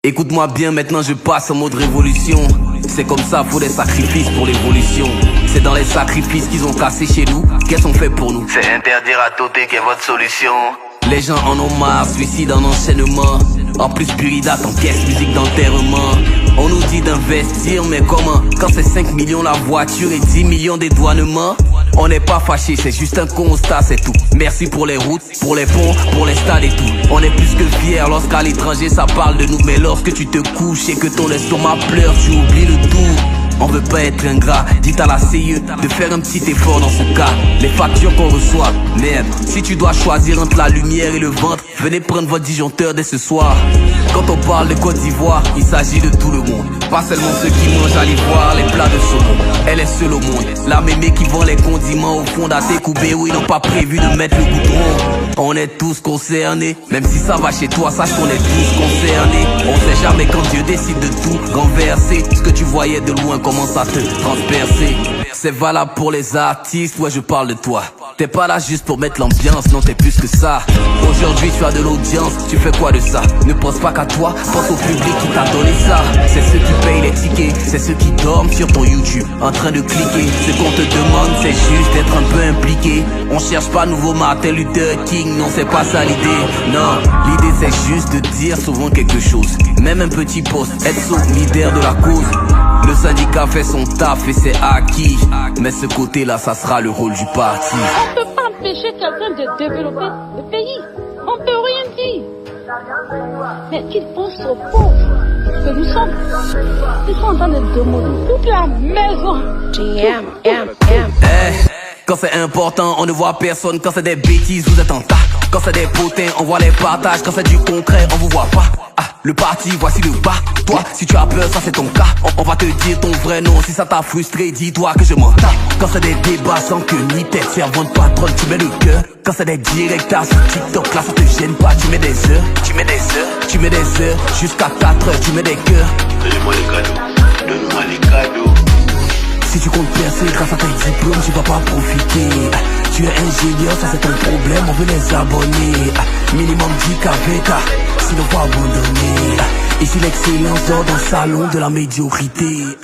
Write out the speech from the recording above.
Écoute-moi bien, maintenant je passe en mode révolution. C'est comme ça, faut des sacrifices pour l'évolution. C'est dans les sacrifices qu'ils ont cassé chez nous. Qu'est-ce qu'on fait pour nous? C'est interdire à Toté qui est votre solution. Les gens en ont marre, suicide en enchaînement. En plus Purida t'encaisse musique d'enterrement. On nous dit d'investir, mais comment? Quand c'est 5 millions la voiture et 10 millions dédouanements. On n'est pas fâché, c'est juste un constat, c'est tout. Merci pour les routes, pour les ponts, pour les stades et tout. On est plus que fiers lorsqu'à l'étranger ça parle de nous. Mais lorsque tu te couches et que ton estomac pleure, tu oublies le tout. On veut pas être ingrat, dites à la CIE de faire un petit effort dans ce cas. Les factures qu'on reçoit, merde. Si tu dois choisir entre la lumière et le ventre, venez prendre votre disjoncteur dès ce soir. Quand on parle de Côte d'Ivoire, il s'agit de tout le monde. Pas seulement ceux qui mangent à l'ivoire, les plats de saumon. Elle est seule au monde, la mémé qui vend les condiments au fond d'Atekoubé où ils n'ont pas prévu de mettre le goudron. On est tous concernés, même si ça va chez toi, sache qu'on est tous concernés. On sait jamais quand Dieu décide de tout renverser. Ce que tu voyais de loin commence à te transpercer. C'est valable pour les artistes, ouais je parle de toi. T'es pas là juste pour mettre l'ambiance, non t'es plus que ça. Aujourd'hui tu as de l'audience, tu fais quoi de ça? Ne pense pas qu'à toi, pense au public qui t'a donné ça. C'est ceux qui payent les tickets, c'est ceux qui dorment sur ton YouTube en train de cliquer. Ce qu'on te demande c'est juste d'être un peu impliqué. On cherche pas nouveau Martin Luther King, non c'est pas ça l'idée. Non, l'idée c'est juste de dire souvent quelque chose. Même un petit post, être solidaire de la cause. Le syndicat fait son taf et c'est acquis. Mais ce côté-là, ça sera le rôle du parti. On peut pas empêcher quelqu'un de développer le pays. On peut rien dire. Mais qu'ils pensent aux pauvres que nous sommes. Ils sont en train de démolir toute la maison. Quand c'est important, on ne voit personne. Quand c'est des bêtises, vous êtes en tas. Quand c'est des potins, on voit les partages. Quand c'est du concret, on vous voit pas. Le parti, voici le bas. Toi, si tu as peur, ça c'est ton cas. On va te dire ton vrai nom. Si ça t'a frustré, dis-toi que je m'en tape. Quand c'est des débats sans queue ni tête, servante patronne, tu mets le cœur. Quand c'est des directs sur TikTok, là ça te gêne pas. Tu mets des heures, tu mets des heures, tu mets des heures. Jusqu'à 4 heures, tu mets des cœurs. Donnez-moi les cadeaux, donne-moi les cadeaux. Si tu comptes percer grâce à tes diplômes, tu vas pas profiter. Tu es ingénieur, ça c'est ton problème, on veut les abonner. Minimum 10 KVK, sinon faut abandonner. Ici l'excellence dort dans le salon de la médiocrité.